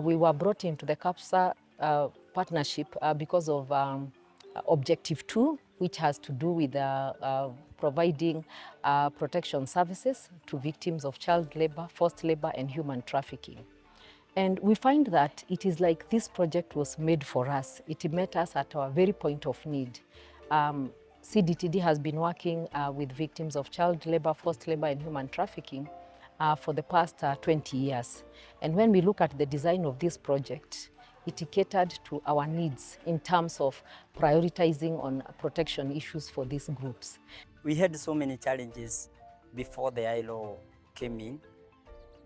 We were brought into the CAPSA partnership because of Objective 2, which has to do with providing protection services to victims of child labor, forced labor, and human trafficking. And we find that it is like this project was made for us. It met us at our very point of need. CDTD has been working with victims of child labor, forced labor, and human trafficking for the past 20 years. And when we look at the design of this project, it catered to our needs in terms of prioritizing on protection issues for these groups. We had so many challenges before the ILO came in.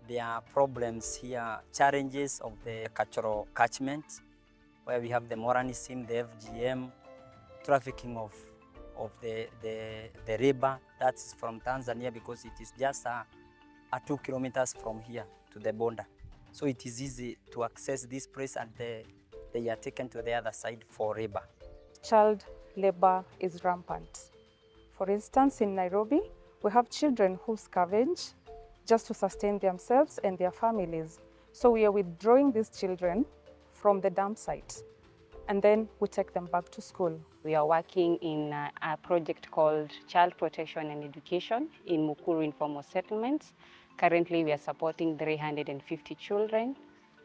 There are problems here, challenges of the cultural catchment, where we have the Moranism, the FGM, trafficking of the river that's from Tanzania, because it is just 2 kilometers from here to the border. So it is easy to access this place, and they are taken to the other side for river. Child labor is rampant. For instance, in Nairobi, we have children who scavenge just to sustain themselves and their families. So we are withdrawing these children from the dump site, and then we take them back to school. We are working in a project called Child Protection and Education in Mukuru informal settlements. Currently, we are supporting 350 children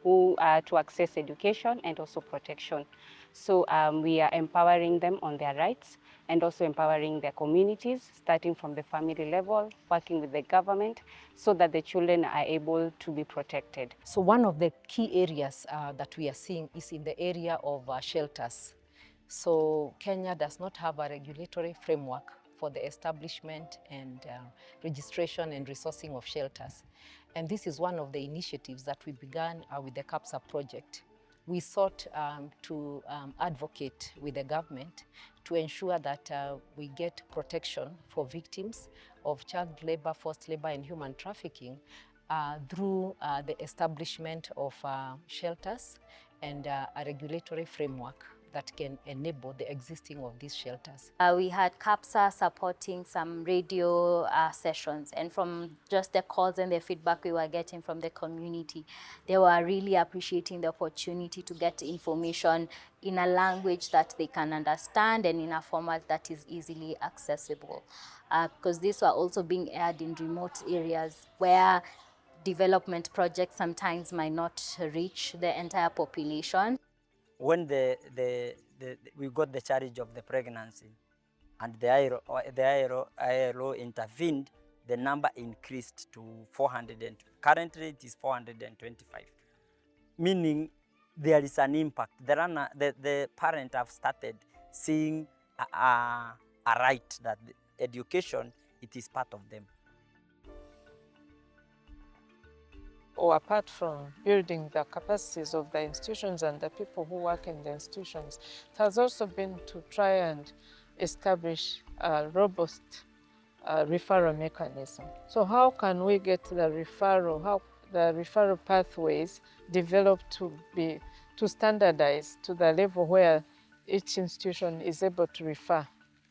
who to access education and also protection. So we are empowering them on their rights and also empowering their communities, starting from the family level, working with the government, so that the children are able to be protected. So one of the key areas that we are seeing is in the area of shelters. So Kenya does not have a regulatory framework for the establishment and registration and resourcing of shelters. And this is one of the initiatives that we began with the CAPSA project. We sought to advocate with the government to ensure that we get protection for victims of child labor, forced labor, and human trafficking through the establishment of shelters and a regulatory framework that can enable the existing of these shelters. We had CAPSA supporting some radio sessions, and from just the calls and the feedback we were getting from the community, they were really appreciating the opportunity to get information in a language that they can understand and in a format that is easily accessible. Because these were also being aired in remote areas where development projects sometimes might not reach the entire population. When we got the charge of the pregnancy and the ILO intervened, the number increased to 400, and currently it is 425, meaning there is an impact. The parents have started seeing a right that education, it is part of them. Or apart from building the capacities of the institutions and the people who work in the institutions, it has also been to try and establish a robust referral mechanism. So how can we get the referral pathways developed to standardize to the level where each institution is able to refer,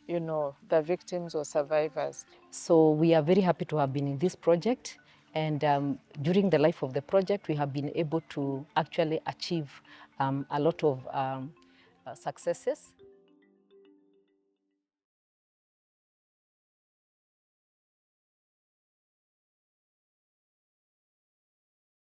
the victims or survivors. So we are very happy to have been in this project. And during the life of the project, we have been able to actually achieve a lot of successes.